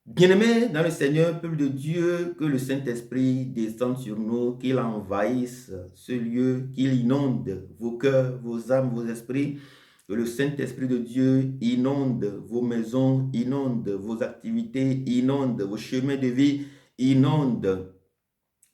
Bien-aimés dans le Seigneur, peuple de Dieu, que le Saint-Esprit descende sur nous, qu'il envahisse ce lieu, qu'il inonde vos cœurs, vos âmes, vos esprits, que le Saint-Esprit de Dieu inonde vos maisons, inonde vos activités, inonde vos chemins de vie, inonde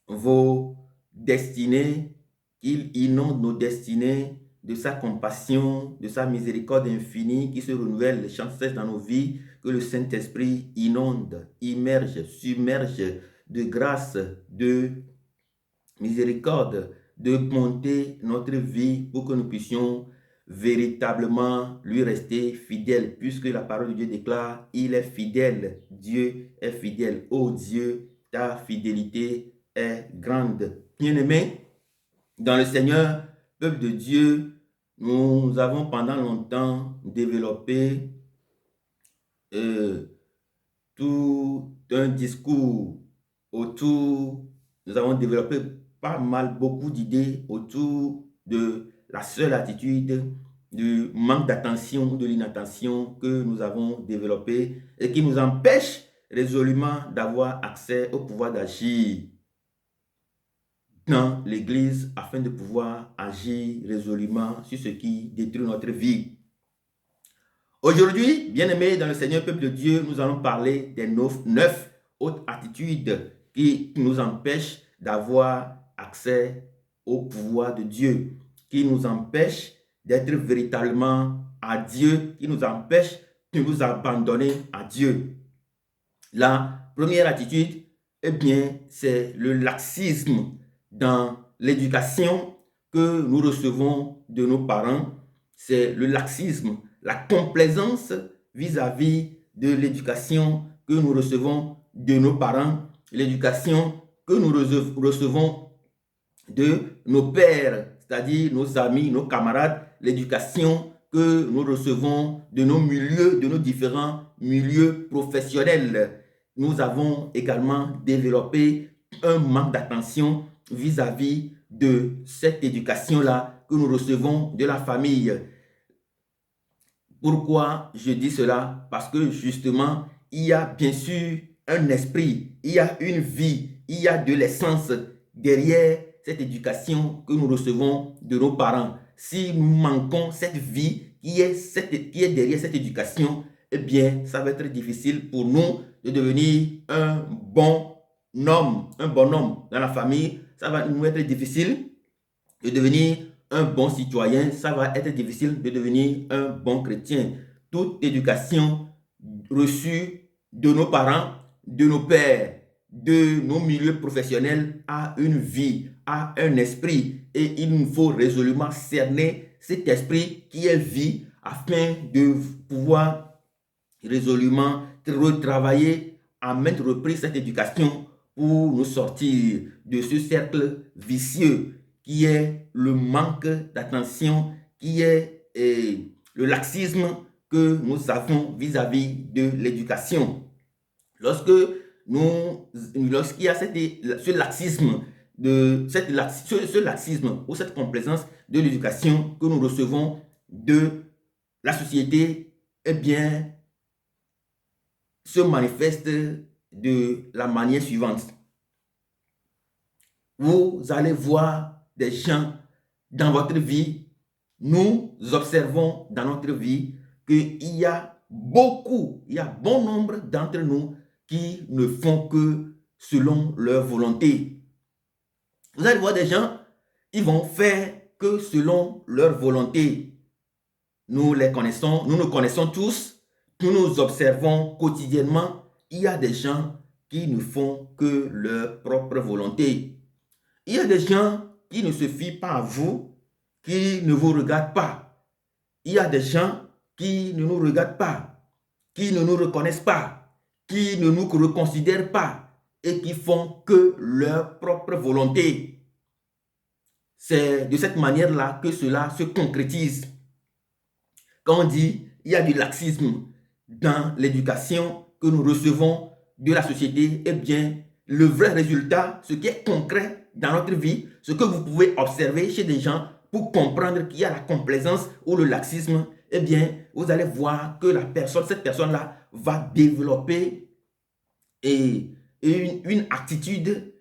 vos destinées, qu'il inonde nos destinées de sa compassion, de sa miséricorde infinie qui se renouvelle sans cesse dans nos vies, que le Saint-Esprit inonde, immerge, submerge de grâce, de miséricorde, de bonté notre vie pour que nous puissions véritablement lui rester fidèles, puisque la parole de Dieu déclare, il est fidèle, Dieu est fidèle. Ô Dieu, ta fidélité est grande. Bien-aimés, dans le Seigneur, peuple de Dieu, nous avons pendant longtemps développé tout un discours autour, nous avons développé pas mal, beaucoup d'idées autour de la seule attitude du manque d'attention, de l'inattention que nous avons développé et qui nous empêche résolument d'avoir accès au pouvoir d'agir dans l'Église afin de pouvoir agir résolument sur ce qui détruit notre vie. Aujourd'hui, bien-aimés dans le Seigneur, peuple de Dieu, nous allons parler des 9 autres attitudes qui nous empêchent d'avoir accès au pouvoir de Dieu, qui nous empêchent d'être véritablement à Dieu, qui nous empêchent de nous abandonner à Dieu. La première attitude, eh bien, c'est le laxisme dans l'éducation que nous recevons de nos parents. C'est le laxisme, la complaisance vis-à-vis de l'éducation que nous recevons de nos parents, l'éducation que nous recevons de nos pères, c'est-à-dire nos amis, nos camarades, l'éducation que nous recevons de nos milieux, de nos différents milieux professionnels. Nous avons également développé un manque d'attention vis-à-vis de cette éducation-là que nous recevons de la famille. Pourquoi je dis cela? Parce que justement, il y a bien sûr un esprit, il y a une vie, il y a de l'essence derrière cette éducation que nous recevons de nos parents. Si nous manquons cette vie qui est derrière cette éducation, eh bien, ça va être difficile pour nous de devenir un bon homme dans la famille. Ça va nous être difficile de devenir un bon citoyen, ça va être difficile de devenir un bon chrétien. Toute éducation reçue de nos parents, de nos pères, de nos milieux professionnels a une vie, a un esprit, et il nous faut résolument cerner cet esprit qui est vie afin de pouvoir résolument retravailler à maintes reprises cette éducation pour nous sortir de ce cercle vicieux qui est le manque d'attention, qui est le laxisme que nous avons vis-à-vis de l'éducation. Lorsqu'il y a ce laxisme, ce laxisme ou cette complaisance de l'éducation que nous recevons de la société, eh bien, se manifeste de la manière suivante. Vous allez voir des gens dans votre vie, nous observons dans notre vie qu'il y a bon nombre d'entre nous qui ne font que selon leur volonté. Vous allez voir des gens, ils vont faire que selon leur volonté. Nous les connaissons, nous nous connaissons tous, nous nous observons quotidiennement. Il y a des gens qui ne font que leur propre volonté. Il y a des gens qui ne se fient pas à vous, qui ne vous regardent pas. Il y a des gens qui ne nous regardent pas, qui ne nous reconnaissent pas, qui ne nous reconsidèrent pas et qui font que leur propre volonté. C'est de cette manière-là que cela se concrétise. Quand on dit il y a du laxisme dans l'éducation que nous recevons de la société, eh bien, le vrai résultat, ce qui est concret dans notre vie, ce que vous pouvez observer chez des gens pour comprendre qu'il y a la complaisance ou le laxisme, eh bien, vous allez voir que cette personne-là va développer une attitude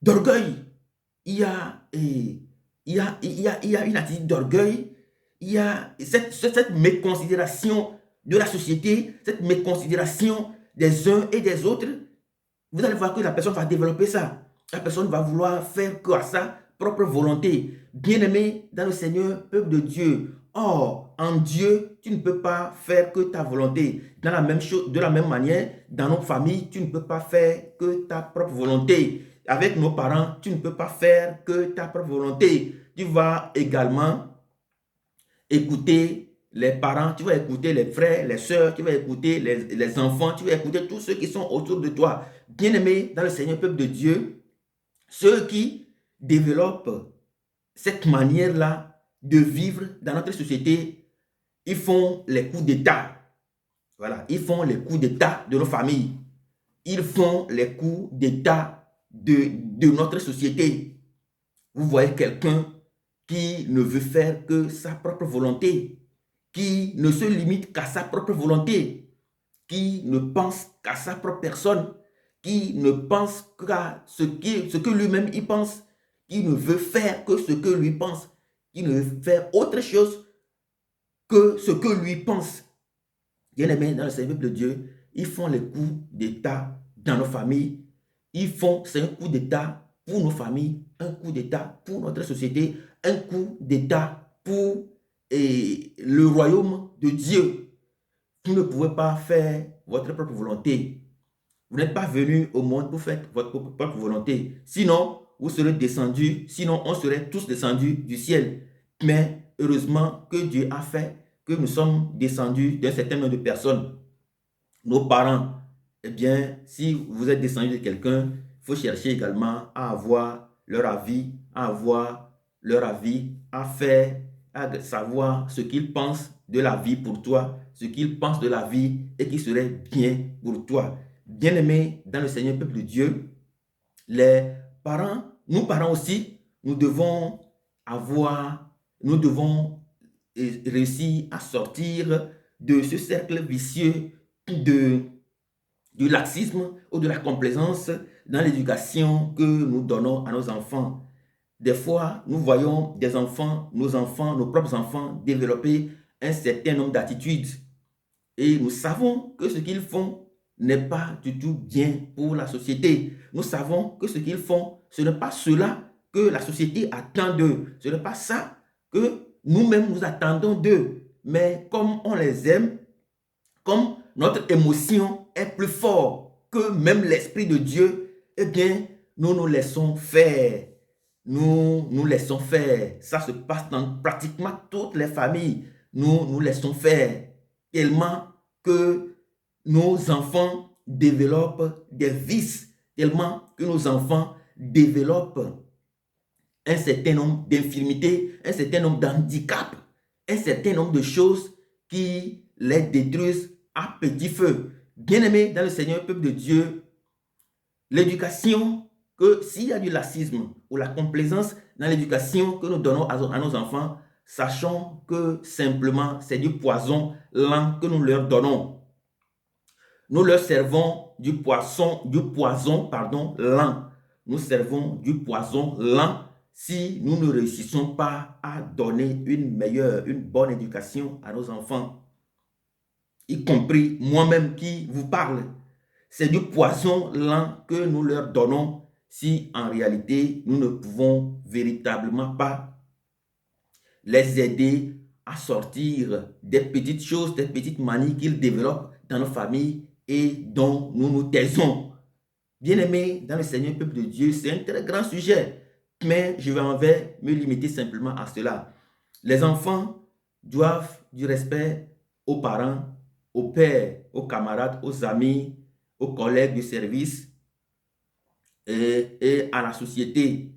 d'orgueil. Il y a une attitude d'orgueil. Il y a cette méconsidération de la société, cette méconsidération des uns et des autres. Vous allez voir que la personne va développer ça. La personne va vouloir faire que à sa propre volonté. Bien-aimé dans le Seigneur, peuple de Dieu. Or, en Dieu, tu ne peux pas faire que ta volonté. De la même manière, dans nos familles, tu ne peux pas faire que ta propre volonté. Avec nos parents, tu ne peux pas faire que ta propre volonté. Tu vas également écouter les parents, tu vas écouter les frères, les sœurs, tu vas écouter les enfants, tu vas écouter tous ceux qui sont autour de toi. Bien-aimés dans le Seigneur, peuple de Dieu, ceux qui développent cette manière-là de vivre dans notre société, ils font les coups d'État. Voilà, ils font les coups d'État de nos familles. Ils font les coups d'État de notre société. Vous voyez quelqu'un qui ne veut faire que sa propre volonté, qui ne se limite qu'à sa propre volonté, qui ne pense qu'à sa propre personne, qui ne pense qu'à ce que lui-même il pense, qui ne veut faire que ce que lui pense, qui ne veut faire autre chose que ce que lui pense. Bien-aimés dans le Seigneur de Dieu, ils font les coups d'État dans nos familles. C'est un coup d'État pour nos familles, un coup d'État pour notre société, un coup d'État pour le royaume de Dieu. Vous ne pouvez pas faire votre propre volonté. Vous n'êtes pas venu au monde pour faire votre propre volonté. Sinon, vous serez descendus, sinon on serait tous descendus du ciel. Mais heureusement que Dieu a fait que nous sommes descendus d'un certain nombre de personnes. Nos parents, eh bien, si vous êtes descendu de quelqu'un, il faut chercher également à avoir leur avis, à savoir ce qu'ils pensent de la vie pour toi, ce qu'ils pensent de la vie et qui serait bien pour toi. Bien-aimés dans le Seigneur, peuple de Dieu, les parents, nous parents aussi, nous devons réussir à sortir de ce cercle vicieux du laxisme ou de la complaisance dans l'éducation que nous donnons à nos enfants. Des fois, nous voyons nos propres enfants développer un certain nombre d'attitudes et nous savons que ce qu'ils font n'est pas du tout bien pour la société. Nous savons que ce qu'ils font, ce n'est pas cela que la société attend d'eux. Ce n'est pas ça que nous-mêmes nous attendons d'eux. Mais comme on les aime, comme notre émotion est plus forte que même l'Esprit de Dieu, eh bien, nous nous laissons faire. Nous laissons faire. Ça se passe dans pratiquement toutes les familles. Nous laissons faire. Tellement que nos enfants développent des vices, tellement que nos enfants développent un certain nombre d'infirmités, un certain nombre d'handicaps, un certain nombre de choses qui les détruisent à petit feu. Bien-aimés dans le Seigneur, peuple de Dieu, l'éducation, que s'il y a du laxisme ou la complaisance dans l'éducation que nous donnons à nos enfants, sachons que simplement c'est du poison lent que nous leur donnons. Nous leur servons du poison lent. Nous servons du poison lent si nous ne réussissons pas à donner une bonne éducation à nos enfants, y compris moi-même qui vous parle. C'est du poison lent que nous leur donnons si en réalité nous ne pouvons véritablement pas les aider à sortir des petites choses, des petites manies qu'ils développent dans nos familles et dont nous nous taisons. Bien-aimés dans le Seigneur, peuple de Dieu, c'est un très grand sujet, mais je vais me limiter simplement à cela. Les enfants doivent du respect aux parents, aux pères, aux camarades, aux amis, aux collègues de service et à la société.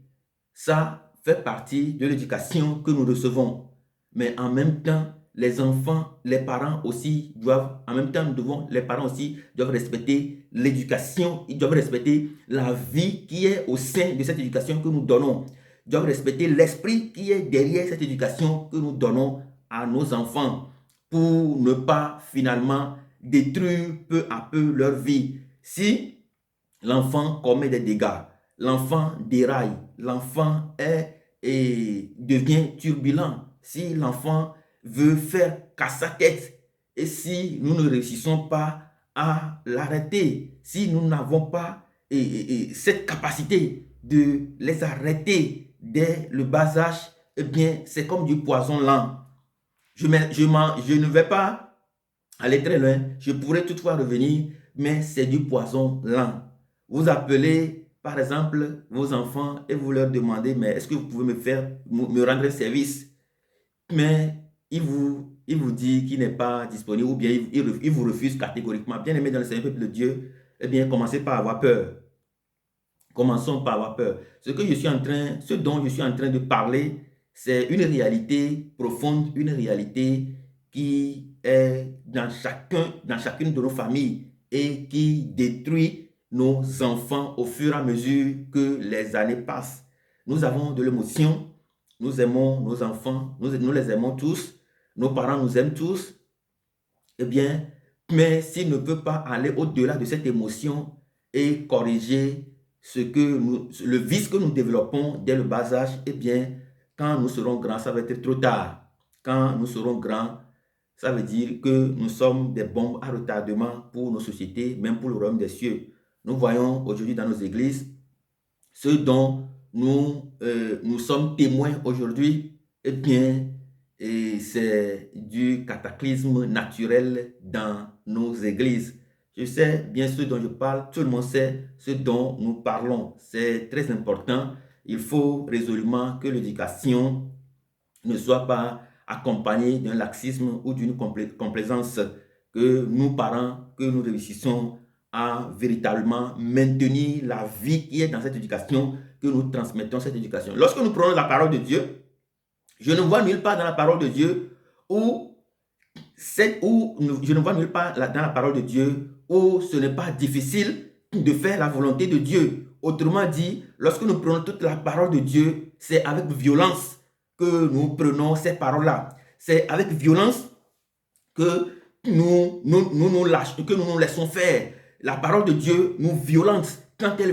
Ça fait partie de l'éducation que nous recevons. Mais en même temps, les enfants, les parents aussi doivent, en même temps, les parents aussi doivent respecter l'éducation, ils doivent respecter la vie qui est au sein de cette éducation que nous donnons. Ils doivent respecter l'esprit qui est derrière cette éducation que nous donnons à nos enfants pour ne pas finalement détruire peu à peu leur vie. Si l'enfant commet des dégâts, l'enfant déraille, l'enfant devient turbulent, si l'enfant veut faire casse sa tête et si nous ne réussissons pas à l'arrêter, si nous n'avons pas cette capacité de les arrêter dès le bas âge, eh bien, c'est comme du poison lent. Je ne vais pas aller très loin, je pourrais toutefois revenir, mais c'est du poison lent. Vous appelez, par exemple, vos enfants et vous leur demandez, mais est-ce que vous pouvez me rendre service? Mais il vous dit qu'il n'est pas disponible ou bien il vous refuse catégoriquement. Bien aimé dans le Seigneur, peuple de Dieu, eh bien, commencez par avoir peur. Commençons par avoir peur. Ce dont je suis en train de parler, c'est une réalité profonde, une réalité qui est dans chacune de nos familles et qui détruit nos enfants au fur et à mesure que les années passent. Nous avons de l'émotion, nous aimons nos enfants, nous les aimons tous, nos parents nous aiment tous, eh bien, mais s'il ne peut pas aller au-delà de cette émotion et corriger le vice que nous développons dès le bas âge, eh bien, quand nous serons grands, ça va être trop tard. Quand nous serons grands, ça veut dire que nous sommes des bombes à retardement pour nos sociétés, même pour le royaume des cieux. Nous voyons aujourd'hui dans nos églises ce dont nous sommes témoins aujourd'hui, eh bien, c'est du cataclysme naturel dans nos églises. Je sais bien ce dont je parle, tout le monde sait ce dont nous parlons. C'est très important. Il faut résolument que l'éducation ne soit pas accompagnée d'un laxisme ou d'une complaisance, que nous, parents, que nous réussissons à véritablement maintenir la vie qui est dans cette éducation, que nous transmettons cette éducation. Lorsque nous prenons la parole de Dieu, je ne vois nulle part dans la parole de Dieu où ce n'est pas difficile de faire la volonté de Dieu. Autrement dit, lorsque nous prenons toute la parole de Dieu, c'est avec violence que nous prenons ces paroles-là. C'est avec violence que nous nous laissons faire. La parole de Dieu nous violente. Quand elle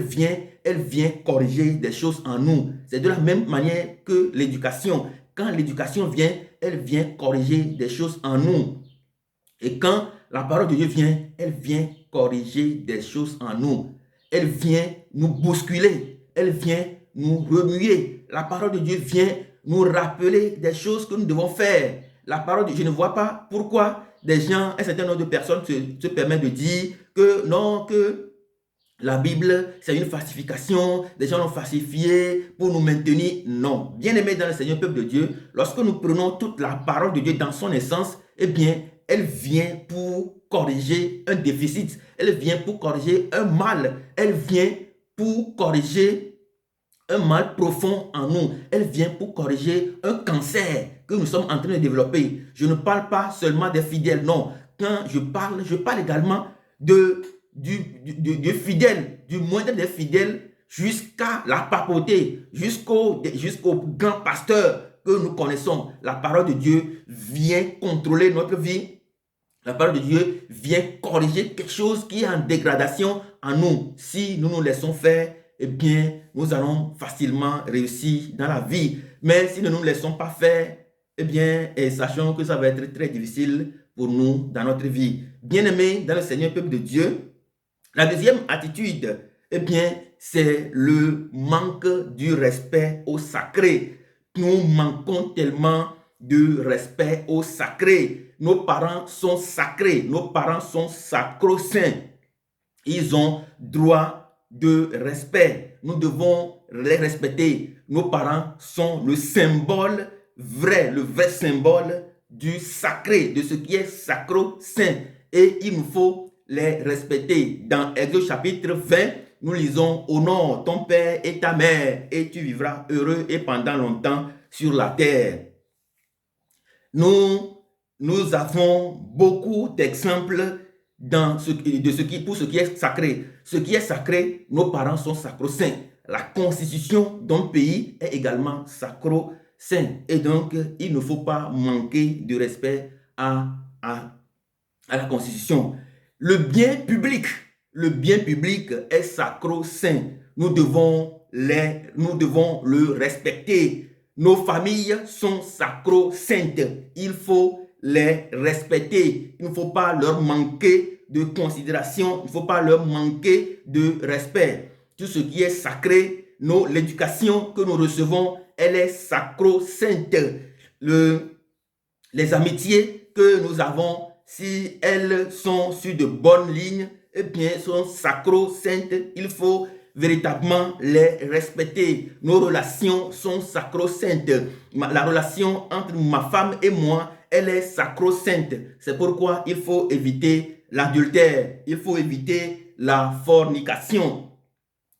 vient corriger des choses en nous. C'est de la même manière que l'éducation. Quand l'éducation vient, elle vient corriger des choses en nous. Et quand la parole de Dieu vient, elle vient corriger des choses en nous. Elle vient nous bousculer. Elle vient nous remuer. La parole de Dieu vient nous rappeler des choses que nous devons faire. La parole de Dieu, je ne vois pas pourquoi un certain nombre de personnes se permettent de dire que non, que la Bible, c'est une falsification, des gens l'ont falsifié pour nous maintenir. Non. Bien-aimés dans le Seigneur, peuple de Dieu, lorsque nous prenons toute la parole de Dieu dans son essence, eh bien, elle vient pour corriger un déficit, elle vient pour corriger un mal, elle vient pour corriger un mal profond en nous. Elle vient pour corriger un cancer que nous sommes en train de développer. Je ne parle pas seulement des fidèles, non. Quand je parle également du fidèle, du moindre des fidèles jusqu'à la papauté, jusqu'au grand pasteur que nous connaissons. La parole de Dieu vient contrôler notre vie. La parole de Dieu vient corriger quelque chose qui est en dégradation en nous. Si nous nous laissons faire, eh bien, nous allons facilement réussir dans la vie. Mais si nous ne nous laissons pas faire, eh bien, sachons que ça va être très difficile pour nous dans notre vie. Bien-aimés dans le Seigneur, peuple de Dieu, la deuxième attitude, eh bien, c'est le manque du respect au sacré. Nous manquons tellement de respect au sacré. Nos parents sont sacrés, nos parents sont sacro-saints. Ils ont droit de respect. Nous devons les respecter. Nos parents sont le symbole vrai, le vrai symbole du sacré, de ce qui est sacro-saint. Et il nous faut les respecter. Dans Exode chapitre 20, nous lisons « Honore ton père et ta mère, et tu vivras heureux et pendant longtemps sur la terre. » Nous avons beaucoup d'exemples pour ce qui est sacré. Ce qui est sacré, nos parents sont sacro-saints. La constitution d'un pays est également sacro-saint. Et donc, il ne faut pas manquer de respect à la constitution. Le bien public est sacro-saint. Nous devons le respecter. Nos familles sont sacro-saintes. Il faut les respecter. Il ne faut pas leur manquer de considération. Il ne faut pas leur manquer de respect. Tout ce qui est sacré, l'éducation que nous recevons, elle est sacro-sainte. Les amitiés que nous avons, si elles sont sur de bonnes lignes, eh bien, sont sacro-saintes. Il faut véritablement les respecter. Nos relations sont sacro-saintes. La relation entre ma femme et moi, elle est sacro-sainte. C'est pourquoi il faut éviter l'adultère. Il faut éviter la fornication.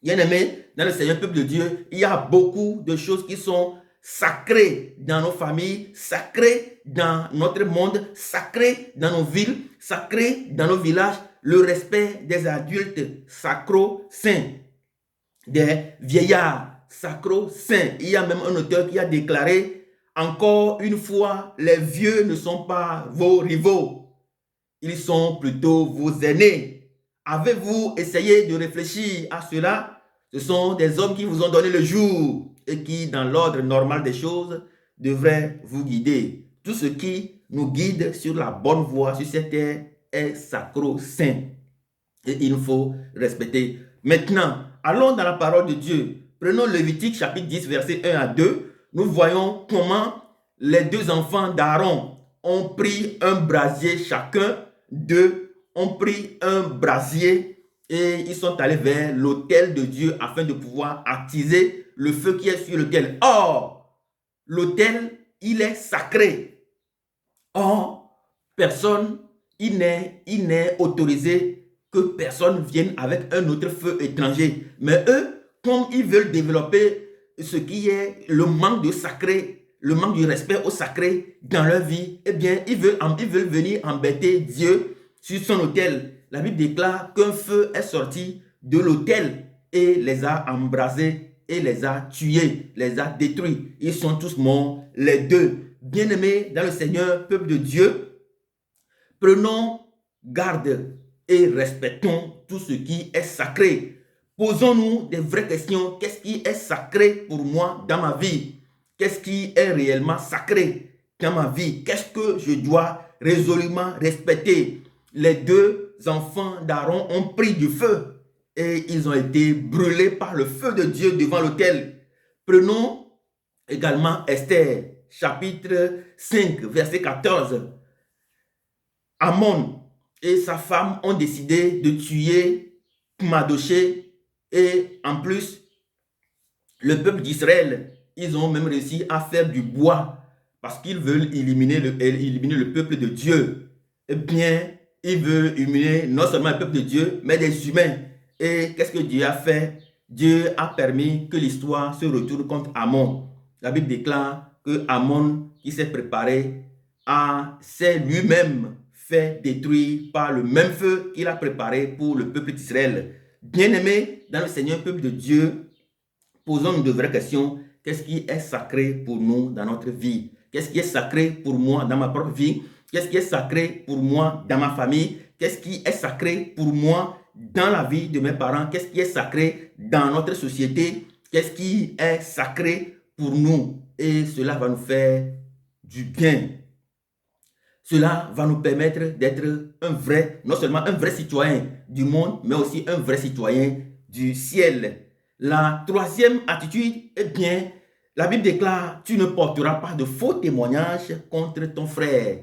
Bien-aimés, dans le Seigneur, peuple de Dieu, il y a beaucoup de choses qui sont sacrées dans nos familles, sacrées dans notre monde, sacrées dans nos villes, sacrées dans nos villages. Le respect des adultes sacro-saints, des vieillards sacro-saints. Il y a même un auteur qui a déclaré: encore une fois, les vieux ne sont pas vos rivaux, ils sont plutôt vos aînés. Avez-vous essayé de réfléchir à cela? Ce sont des hommes qui vous ont donné le jour et qui, dans l'ordre normal des choses, devraient vous guider. Tout ce qui nous guide sur la bonne voie sur cette terre est sacro-saint. Et il faut respecter. Maintenant, allons dans la parole de Dieu. Prenons Lévitique chapitre 10, verset 1 à 2. Nous voyons comment les deux enfants d'Aaron ont pris un brasier chacun d'eux, ont pris un brasier et ils sont allés vers l'autel de Dieu afin de pouvoir attiser le feu qui est sur l'autel. Or, l'autel, il est sacré. Or, personne, il n'est autorisé que personne vienne avec un autre feu étranger. Mais eux, comme ils veulent développer ce qui est le manque de sacré, le manque du respect au sacré dans leur vie, eh bien, ils veulent venir embêter Dieu sur son autel. La Bible déclare qu'un feu est sorti de l'autel et les a embrasés et les a tués, les a détruits. Ils sont tous morts, les deux. Bien-aimés dans le Seigneur, peuple de Dieu, prenons garde et respectons tout ce qui est sacré. Posons-nous des vraies questions. Qu'est-ce qui est sacré pour moi dans ma vie? Qu'est-ce qui est réellement sacré dans ma vie? Qu'est-ce que je dois résolument respecter? Les deux enfants d'Aaron ont pris du feu et ils ont été brûlés par le feu de Dieu devant l'autel. Prenons également Esther, chapitre 5, verset 14. Amon et sa femme ont décidé de tuer Mardochée et en plus, le peuple d'Israël, ils ont même réussi à faire du bois parce qu'ils veulent éliminer le peuple de Dieu. Eh bien, ils veulent éliminer non seulement le peuple de Dieu, mais des humains. Et qu'est-ce que Dieu a fait? Dieu a permis que l'histoire se retourne contre Amon. La Bible déclare que Amon, qui s'est préparé, s'est lui-même fait détruire par le même feu qu'il a préparé pour le peuple d'Israël. Bien-aimés dans le Seigneur, peuple de Dieu, posons-nous de vraies questions. Qu'est-ce qui est sacré pour nous dans notre vie? Qu'est-ce qui est sacré pour moi dans ma propre vie? Qu'est-ce qui est sacré pour moi dans ma famille? Qu'est-ce qui est sacré pour moi dans la vie de mes parents? Qu'est-ce qui est sacré dans notre société? Qu'est-ce qui est sacré pour nous? Et cela va nous faire du bien. Cela va nous permettre d'être non seulement un vrai citoyen du monde, mais aussi un vrai citoyen du ciel. La troisième attitude, eh bien, la Bible déclare, tu ne porteras pas de faux témoignages contre ton frère.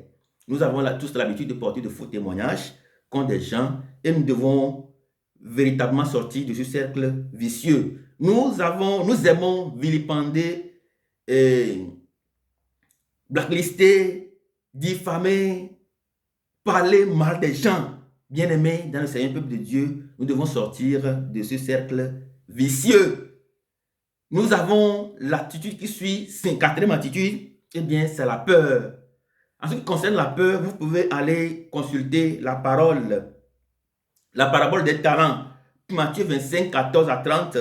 Nous avons tous l'habitude de porter de faux témoignages contre des gens et nous devons véritablement sortir de ce cercle vicieux. Nous aimons vilipender, blacklister, diffamer, parler mal des gens. Bien-aimés dans le Seigneur, peuple de Dieu, nous devons sortir de ce cercle vicieux. Nous avons l'attitude qui suit, quatrième attitude, eh bien, c'est la peur. En ce qui concerne la peur, vous pouvez aller consulter la parabole des talents, Matthieu 25, 14 à 30.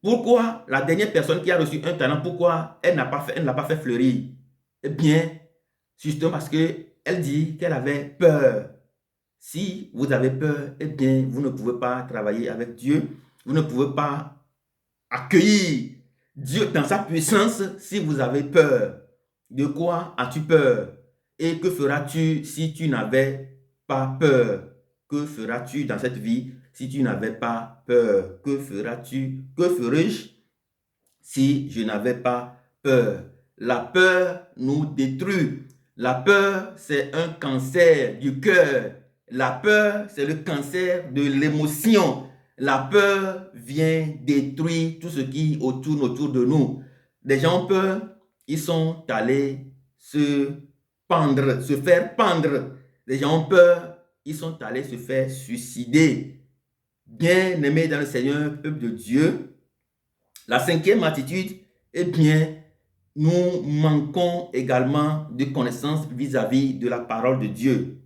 Pourquoi la dernière personne qui a reçu un talent, pourquoi elle ne l'a pas fait fleurir? Eh bien, justement parce qu'elle dit qu'elle avait peur. Si vous avez peur, eh bien, vous ne pouvez pas travailler avec Dieu. Vous ne pouvez pas accueillir Dieu dans sa puissance si vous avez peur. De quoi as-tu peur? Et que feras-tu si tu n'avais pas peur? Que feras-tu dans cette vie si tu n'avais pas peur? Que feras-tu? Que ferais-je si je n'avais pas peur? La peur nous détruit. La peur, c'est un cancer du cœur. La peur, c'est le cancer de l'émotion. La peur vient détruire tout ce qui tourne autour de nous. Les gens ont peur, ils sont allés se pendre, se faire pendre. Les gens ont peur, ils sont allés se faire suicider. Bien-aimés dans le Seigneur, peuple de Dieu, la cinquième attitude, eh bien, nous manquons également de connaissances vis-à-vis de la parole de Dieu.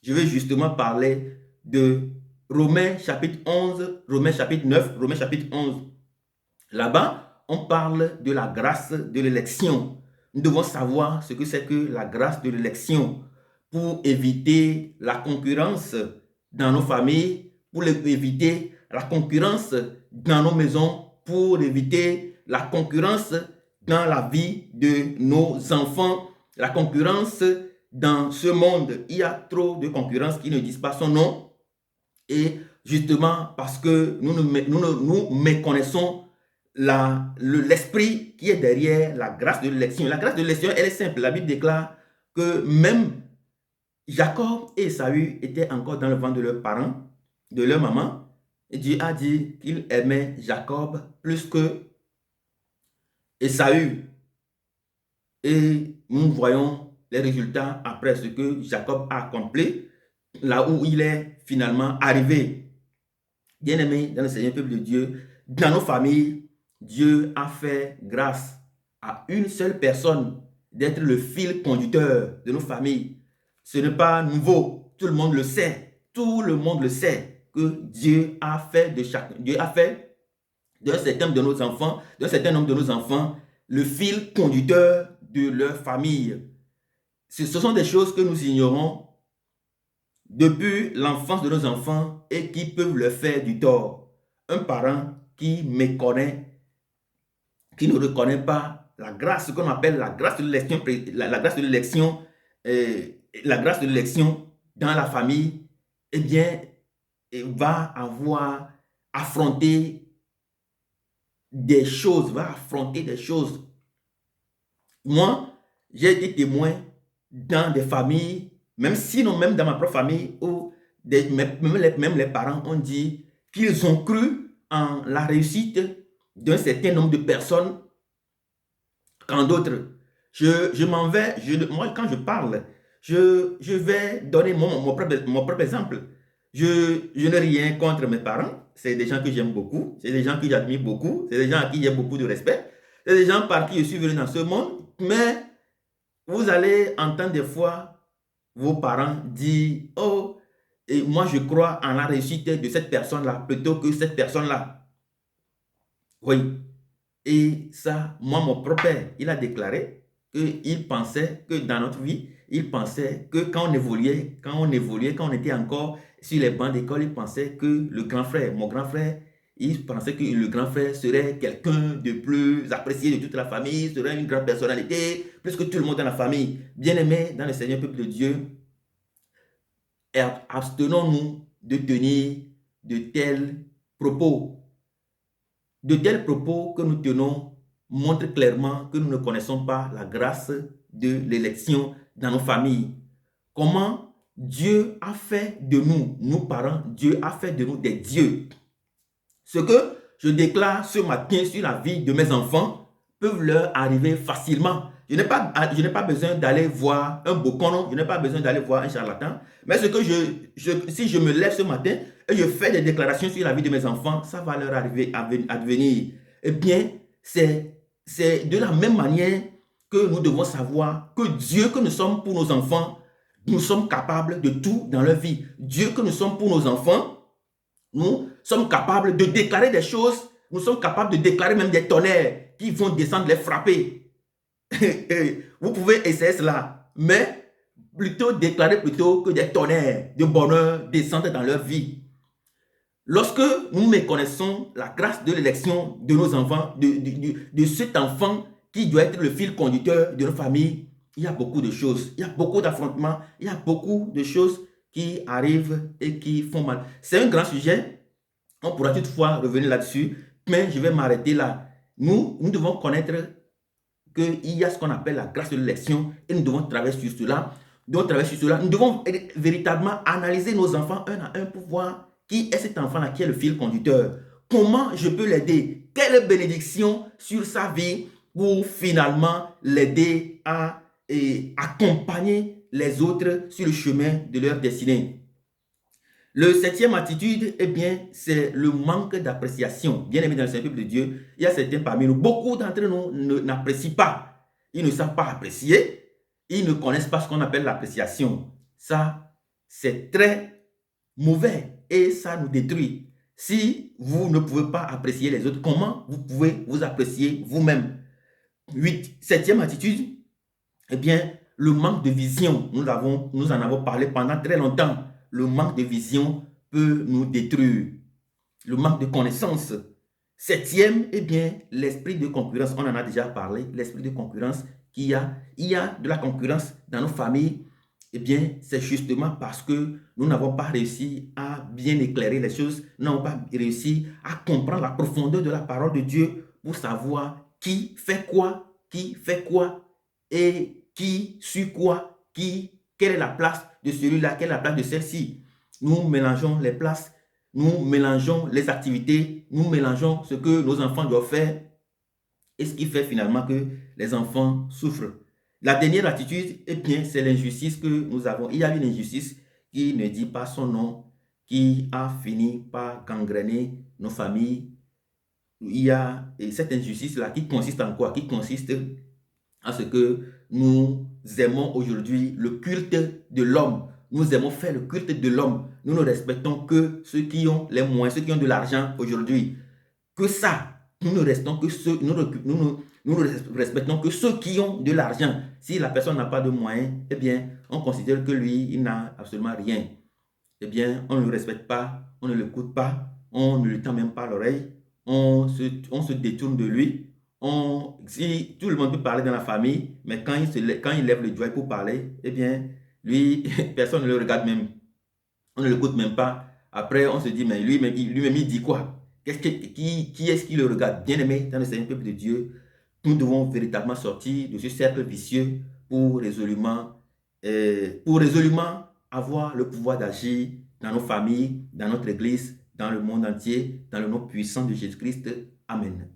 Je vais justement parler de Romains chapitre 11, Romains chapitre 9, Romains chapitre 11. Là-bas, on parle de la grâce de l'élection. Nous devons savoir ce que c'est que la grâce de l'élection pour éviter la concurrence dans nos familles, pour éviter la concurrence dans nos maisons, pour éviter la concurrence dans la vie de nos enfants, la concurrence dans ce monde. Il y a trop de concurrence qui ne disent pas son nom. Et justement, parce que nous méconnaissons l'esprit qui est derrière la grâce de l'élection. La grâce de l'élection, elle est simple. La Bible déclare que même Jacob et Ésaü étaient encore dans le ventre de leurs parents, de leur maman. Et Dieu a dit qu'il aimait Jacob plus que Ésaü. Et nous voyons les résultats après ce que Jacob a accompli, là où il est finalement arrivé. Bien-aimés dans le Seigneur, peuple de Dieu, dans nos familles, Dieu a fait grâce à une seule personne d'être le fil conducteur de nos familles. Ce n'est pas nouveau, tout le monde le sait. Tout le monde le sait que Dieu a fait d'un certain nombre de nos enfants, le fil conducteur de leur famille. Ce sont des choses que nous ignorons depuis l'enfance de nos enfants et qui peuvent leur faire du tort. Un parent qui méconnaît, qui ne reconnaît pas la grâce, ce qu'on appelle la grâce de l'élection, la grâce de l'élection dans la famille, eh bien, va avoir affronté des choses, Moi, j'ai été témoin dans des familles, même dans ma propre famille, où même les parents ont dit qu'ils ont cru en la réussite d'un certain nombre de personnes qu'en d'autres. Moi quand je parle, je vais donner mon propre exemple. Je n'ai rien contre mes parents. C'est des gens que j'aime beaucoup. C'est des gens que j'admire beaucoup. C'est des gens à qui j'ai beaucoup de respect. C'est des gens par qui je suis venu dans ce monde. Mais vous allez entendre des fois vos parents dire, oh, et moi je crois en la réussite de cette personne-là plutôt que cette personne-là. Oui. Et ça, moi, mon propre père, il a déclaré qu'il pensait que dans notre vie, il pensait que quand on était encore sur les bancs d'école, il pensait que le grand frère, mon grand frère, il pensait que le grand frère serait quelqu'un de plus apprécié de toute la famille, serait une grande personnalité, plus que tout le monde dans la famille. Bien-aimé dans le Seigneur, peuple de Dieu, abstenons-nous de tenir de tels propos. De tels propos que nous tenons montrent clairement que nous ne connaissons pas la grâce de l'élection dans nos familles. Comment Dieu a fait de nous, nos parents, Dieu a fait de nous des dieux. Ce que je déclare ce matin sur la vie de mes enfants peuvent leur arriver facilement. Je n'ai pas besoin d'aller voir un boconon, je n'ai pas besoin d'aller voir un charlatan. Mais ce que si je me lève ce matin et je fais des déclarations sur la vie de mes enfants, ça va leur arriver à devenir. Eh bien, c'est de la même manière que nous devons savoir que Dieu que nous sommes pour nos enfants, nous sommes capables de tout dans leur vie. Dieu que nous sommes pour nos enfants, nous sommes capables de déclarer des choses, nous sommes capables de déclarer même des tonnerres qui vont descendre les frapper. Vous pouvez essayer cela, mais plutôt déclarer plutôt que des tonnerres de bonheur descendent dans leur vie. Lorsque nous méconnaissons la grâce de l'élection de nos enfants, de cet enfant qui doit être le fil conducteur de nos familles, il y a beaucoup de choses, il y a beaucoup d'affrontements, il y a beaucoup de choses qui arrivent et qui font mal. C'est un grand sujet, on pourra toutefois revenir là-dessus, mais je vais m'arrêter là. Nous devons connaître qu'il y a ce qu'on appelle la grâce de l'élection et nous devons travailler sur cela. Nous devons véritablement analyser nos enfants un à un pour voir qui est cet enfant-là qui est le fil conducteur. Comment je peux l'aider? Quelle bénédiction sur sa vie pour finalement l'aider à accompagner les autres sur le chemin de leur destinée. Le septième attitude, eh bien, c'est le manque d'appréciation. Bien aimé dans le peuple de Dieu, il y a certains parmi nous, beaucoup d'entre nous n'apprécient pas. Ils ne savent pas apprécier. Ils ne connaissent pas ce qu'on appelle l'appréciation. Ça, c'est très mauvais et ça nous détruit. Si vous ne pouvez pas apprécier les autres, comment vous pouvez vous apprécier vous-même? Septième attitude, eh bien, le manque de vision. Nous en avons parlé pendant très longtemps. Le manque de vision peut nous détruire. Le manque de connaissance. Septième, eh bien, l'esprit de concurrence. On en a déjà parlé. L'esprit de concurrence il y a de la concurrence dans nos familles. Eh bien, c'est justement parce que nous n'avons pas réussi à bien éclairer les choses. Nous n'avons pas réussi à comprendre la profondeur de la parole de Dieu pour savoir qui fait quoi et qui suit quoi, quelle est la place de celui-là, quelle est la place de celle-ci. Nous mélangeons les places, nous mélangeons les activités, nous mélangeons ce que nos enfants doivent faire et ce qui fait finalement que les enfants souffrent. La dernière attitude, eh bien, c'est l'injustice que nous avons. Il y a une injustice qui ne dit pas son nom, qui a fini par gangréner nos familles. Il y a cette injustice-là qui consiste en quoi? Qui consiste à ce que nous aimons aujourd'hui le culte de l'homme. Nous aimons faire le culte de l'homme. Nous ne respectons que ceux qui ont les moyens, ceux qui ont de l'argent aujourd'hui. Que ça, nous ne respectons que ceux qui ont de l'argent. Si la personne n'a pas de moyens, eh bien, on considère que lui, il n'a absolument rien. Eh bien, on ne le respecte pas, on ne l'écoute pas, on ne lui tend même pas l'oreille, on se détourne de lui. Si tout le monde peut parler dans la famille, mais quand il lève le doigt pour parler, eh bien, lui, personne ne le regarde même. On ne l'écoute même pas. Après, on se dit, mais lui-même, il dit quoi? Qui est-ce qui le regarde? Bien aimé dans le Seigneur peuple de Dieu, nous devons véritablement sortir de ce cercle vicieux pour résolument avoir le pouvoir d'agir dans nos familles, dans notre église, dans le monde entier, dans le nom puissant de Jésus-Christ. Amen.